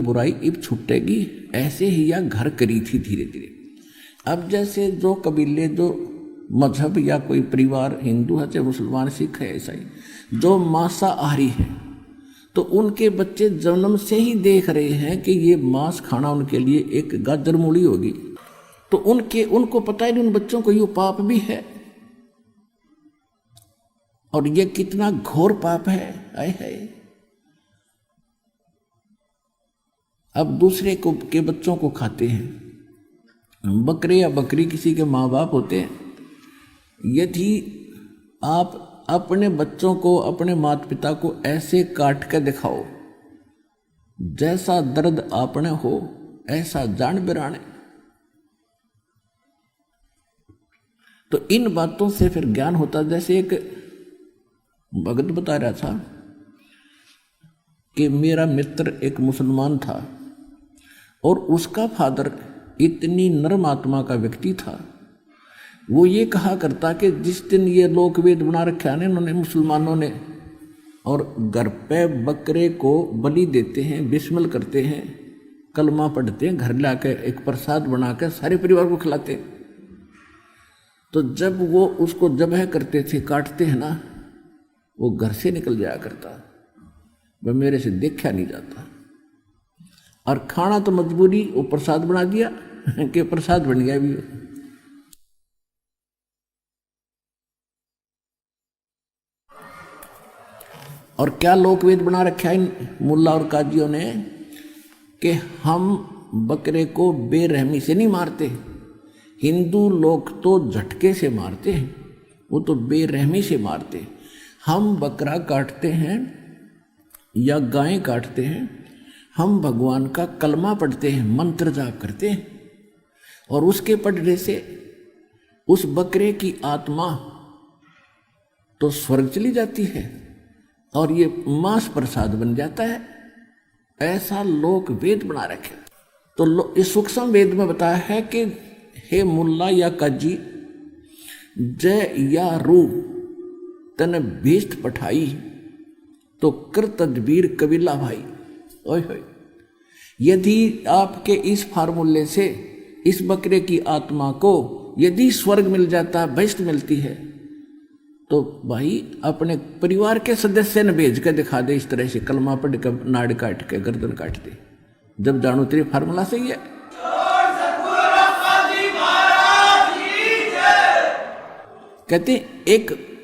बुराई अब छूटेगी, ऐसे ही यह घर करी थी धीरे धीरे। अब जैसे जो कबीले, जो मजहब या कोई परिवार हिंदू है चाहे मुसलमान सिख है ईसाई, जो मांसाहारी है, तो उनके बच्चे जन्म से ही देख रहे हैं कि ये मांस खाना उनके लिए एक गाजर मूली होगी, तो उनको पता ही नहीं उन बच्चों को ये पाप भी है और ये कितना घोर पाप है। आए है अब दूसरे के बच्चों को खाते हैं। बकरे या बकरी किसी के माँ बाप होते हैं, यदि आप अपने बच्चों को, अपने माता पिता को ऐसे काट के दिखाओ जैसा दर्द आपने हो ऐसा जान बिराने, तो इन बातों से फिर ज्ञान होता। जैसे एक भगत बता रहा था कि मेरा मित्र एक मुसलमान था और उसका फादर इतनी नर्म आत्मा का व्यक्ति था, वो ये कहा करता कि जिस दिन ये लोक वेद बना रखा है इन्होंने मुसलमानों ने, और घर पे बकरे को बलि देते हैं, बिस्मिल करते हैं, कलमा पढ़ते हैं, घर लाके एक प्रसाद बना के सारे परिवार को खिलाते हैं, तो जब वो उसको जबह करते थे, काटते हैं ना, वो घर से निकल जाया करता, वह मेरे से देखा नहीं जाता। और खाना तो मजबूरी, वो प्रसाद बना दिया कि प्रसाद बन गया भी। और क्या लोकवेद बना रखा है इन मुल्ला और काजियों ने कि हम बकरे को बेरहमी से नहीं मारते। हिंदू लोग तो झटके से मारते हैं, वो तो बेरहमी से मारते। हम बकरा काटते हैं या गाय काटते हैं, हम भगवान का कलमा पढ़ते हैं, मंत्र जाप करते हैं, और उसके पढ़ने से उस बकरे की आत्मा तो स्वर्ग चली जाती है और ये मांस प्रसाद बन जाता है। ऐसा लोक वेद बना रखे। तो इस सूक्ष्म वेद में बताया है कि हे मुल्ला या काजी, जय या रू तन भीष्ट पठाई, तो कर तदबीर कबीला भाई। ओए होए, यदि आपके इस फार्मूले से इस बकरे की आत्मा को यदि स्वर्ग मिल जाता, भीष्ट मिलती है, तो भाई अपने परिवार के सदस्य ने भेज कर दिखा दे, इस तरह से कलमा पढ़ कर नाड़ काट के गर्दन काट दे, जब जानू तेरे फार्मूला सही है। कहते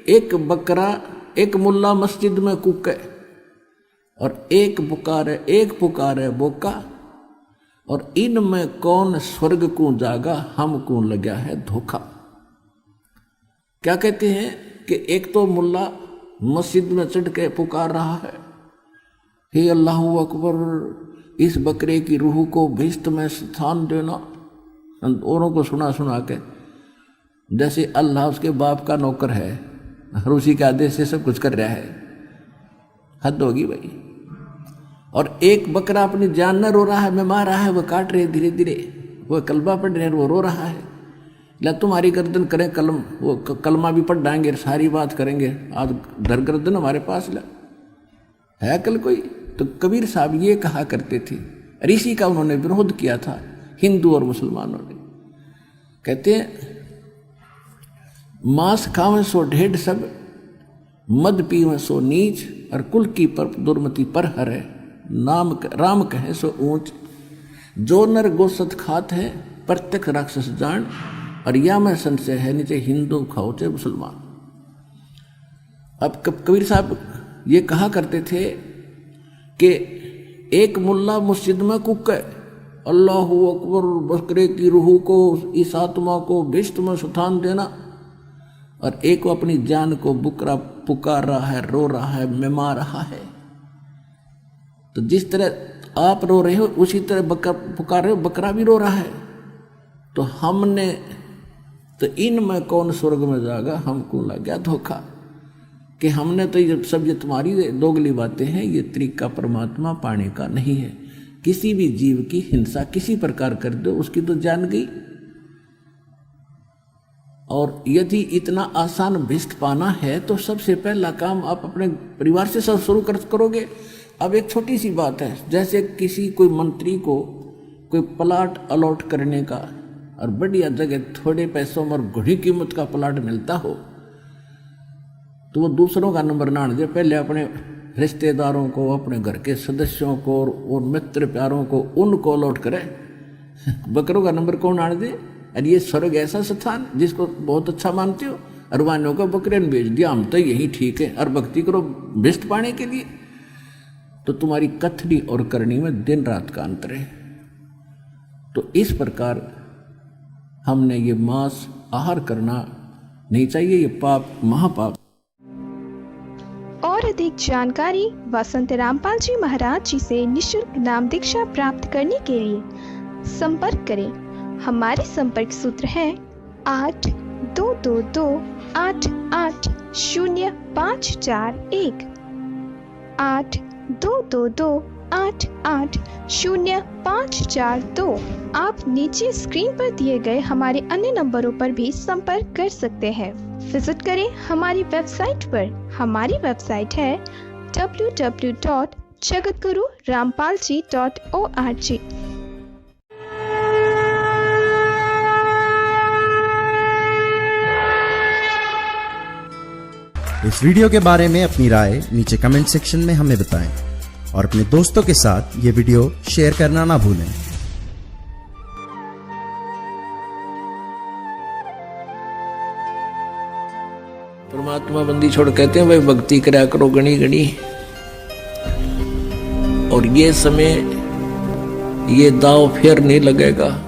एक बकरा, एक मुल्ला मस्जिद में कुके और एक पुकारे बोका, और इनमें कौन स्वर्ग को जागा, हमको लगा है धोखा। क्या कहते हैं कि एक तो मुल्ला मस्जिद में चढ़ के पुकार रहा है, हे अल्लाह अकबर, इस बकरे की रूह को भीष्ट में स्थान देना, औरों को सुना सुना के, जैसे अल्लाह उसके बाप का नौकर है और उसी के आदेश से सब कुछ कर रहा है। हद होगी भाई। और एक बकरा अपनी जान न रो रहा है, मैं मार रहा है, वो काट रहे धीरे धीरे, वो कलमा पढ़ रहे, वो रो रहा है, ला तुम्हारी गर्दन करें कलम, वो कलमा भी पढ़ डाएंगे, सारी बात करेंगे, आज धर गर्दन हमारे पास ला है कल कोई। तो कबीर साहब ये कहा करते थे, ऋषि का उन्होंने विरोध किया था हिंदू और मुसलमानों ने। कहते हैं मांस खावें सो ढेढ़ सब, मद पीवें सो नीच, और कुल की पर दुर्मति पर हरे, नाम राम कहे सो ऊंच, जो नर गोसत खात है प्रत्यक्ष राक्षस जान, और या में संशय है नीचे हिंदू खाओ चाहे मुसलमान। अब कबीर साहब ये कहा करते थे कि एक मुल्ला मस्जिद में कुके, अल्लाह अकबर, बकरे की रूह को, इस आत्मा को भीष्ट में स्थान देना, और एक को अपनी जान को बुकरा पुकार रहा है, रो रहा है, मिमा रहा है। तो जिस तरह आप रो रहे हो उसी तरह बकरा पुकार रहे हो, बकरा भी रो रहा है। तो हमने तो इनमें कौन स्वर्ग में जागा, हमको लग गया धोखा, कि हमने तो ये सब, ये तुम्हारी दोगली बातें हैं, ये तरीका परमात्मा पाने का नहीं है। किसी भी जीव की हिंसा किसी प्रकार कर दो, उसकी तो जान गई। और यदि इतना आसान भिष्ट पाना है तो सबसे पहला काम आप अपने परिवार से सब शुरू करोगे। अब एक छोटी सी बात है, जैसे किसी कोई मंत्री को कोई प्लाट अलॉट करने का और बढ़िया जगह थोड़े पैसों में और घड़ी कीमत का प्लाट मिलता हो तो वो दूसरों का नंबर ना दे, पहले अपने रिश्तेदारों को, अपने घर के सदस्यों को और मित्र प्यारों को उनको अलॉट करे। बकरों का नंबर कौन आने दे? अरे ये स्वर्ग ऐसा स्थान जिसको बहुत अच्छा मानते हो, अरवानों को बकरे ने भेज दिया, हम तो यही ठीक है और भक्ति करो बिष्ट पाने के लिए। तो तुम्हारी कथनी और करनी में दिन रात का अंतर है। तो इस प्रकार हमने ये मांस आहार करना नहीं चाहिए, ये पाप महापाप। और अधिक जानकारी वसंत रामपाल जी महाराज जी से निशुल्क नाम दीक्षा प्राप्त करने के लिए संपर्क करें। हमारे संपर्क सूत्र हैं 8222880541 8222880542। आप नीचे स्क्रीन पर दिए गए हमारे अन्य नंबरों पर भी संपर्क कर सकते हैं। विजिट करें हमारी वेबसाइट पर। हमारी वेबसाइट है www.jagatgururampalji.org। इस वीडियो के बारे में अपनी राय नीचे कमेंट सेक्शन में हमें बताएं और अपने दोस्तों के साथ ये वीडियो शेयर करना ना भूलें। परमात्मा बंदी छोड़ कहते हैं भाई भक्ति करा करो गणी गणी, और ये समय ये दाव फिर नहीं लगेगा।